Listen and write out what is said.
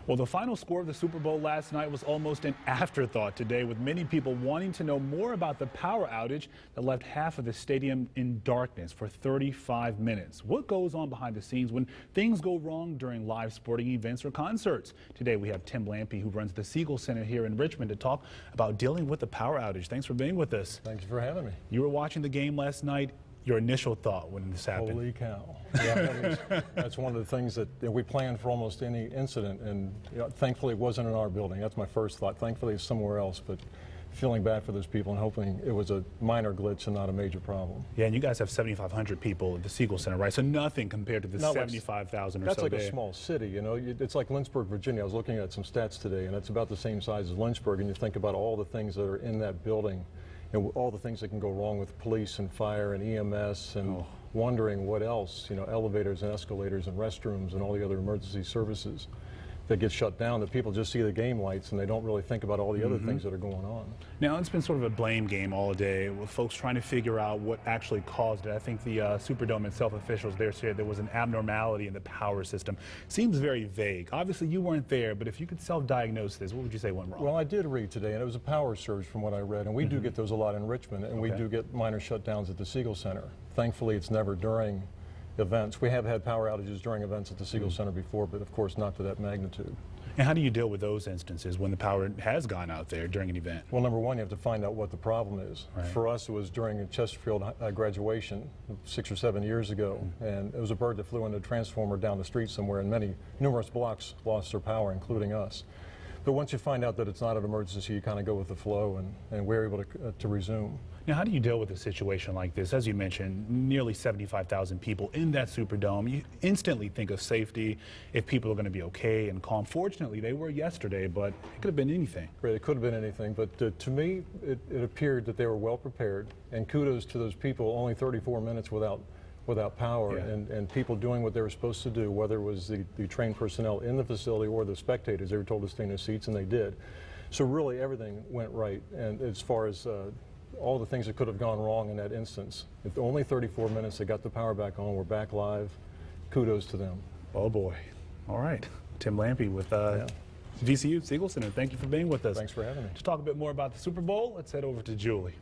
Well, the final score of the Super Bowl last night was almost an afterthought today, with many people wanting to know more about the power outage that left half of the stadium in darkness for 35 minutes. What goes on behind the scenes when things go wrong during live sporting events or concerts? Today we have Tim Lampy, who runs the Siegel Center here in Richmond, to talk about dealing with the power outage. Thanks for being with us. Thank you for having me. You were watching the game last night. Your initial thought when this happened? Holy cow. Yeah, that's one of the things that we planned for almost any incident, and thankfully it wasn't in our building. That's my first thought. Thankfully it's somewhere else, but feeling bad for those people and hoping it was a minor glitch and not a major problem. Yeah, and you guys have 7,500 people at the Siegel Center, right? So nothing compared to the 75,000 or so. That's like there. A small city, you know. It's like Lynchburg, Virginia. I was looking at some stats today, and it's about the same size as Lynchburg, and you think about all the things that are in that building and all the things that can go wrong with police and fire and EMS and wondering what else, you know, elevators and escalators and restrooms and all the other emergency services that get shut down, that people just see the game lights and they don't really think about all the other things that are going on. Now, it's been sort of a blame game all day with folks trying to figure out what actually caused it. I think the Superdome itself, officials there said there was an abnormality in the power system. Seems very vague. Obviously, you weren't there, but if you could self-diagnose this, what would you say went wrong? Well, I did read today, and it was a power surge from what I read, and we do get those a lot in Richmond, and we do get minor shutdowns at the Siegel Center. Thankfully, it's never during events. We have had power outages during events at the Siegel Center before, but of course not to that magnitude. And how do you deal with those instances when the power has gone out there during an event? Well, number one, you have to find out what the problem is. Right. For us, it was during a Chesterfield graduation 6 or 7 years ago, and it was a bird that flew into a transformer down the street somewhere, and numerous blocks lost their power, including us. But once you find out that it's not an emergency, you kind of go with the flow, and we're able to resume. Now, how do you deal with a situation like this? As you mentioned, nearly 75,000 people in that Superdome. You instantly think of safety, if people are going to be okay and calm. Fortunately, they were yesterday, but it could have been anything. Right, it could have been anything, but to me, it appeared that they were well prepared, and kudos to those people. Only 34 minutes without power, and people doing what they were supposed to do, whether it was the trained personnel in the facility or the spectators. They were told to stay in their seats, and they did. So really everything went right, and as far as all the things that could have gone wrong in that instance, if only 34 minutes, they got the power back on, we're back live, kudos to them. Oh boy. All right. Tim Lampy with VCU Siegel Center. Thank you for being with us. Thanks for having me. To talk a bit more about the Super Bowl, let's head over to Julie.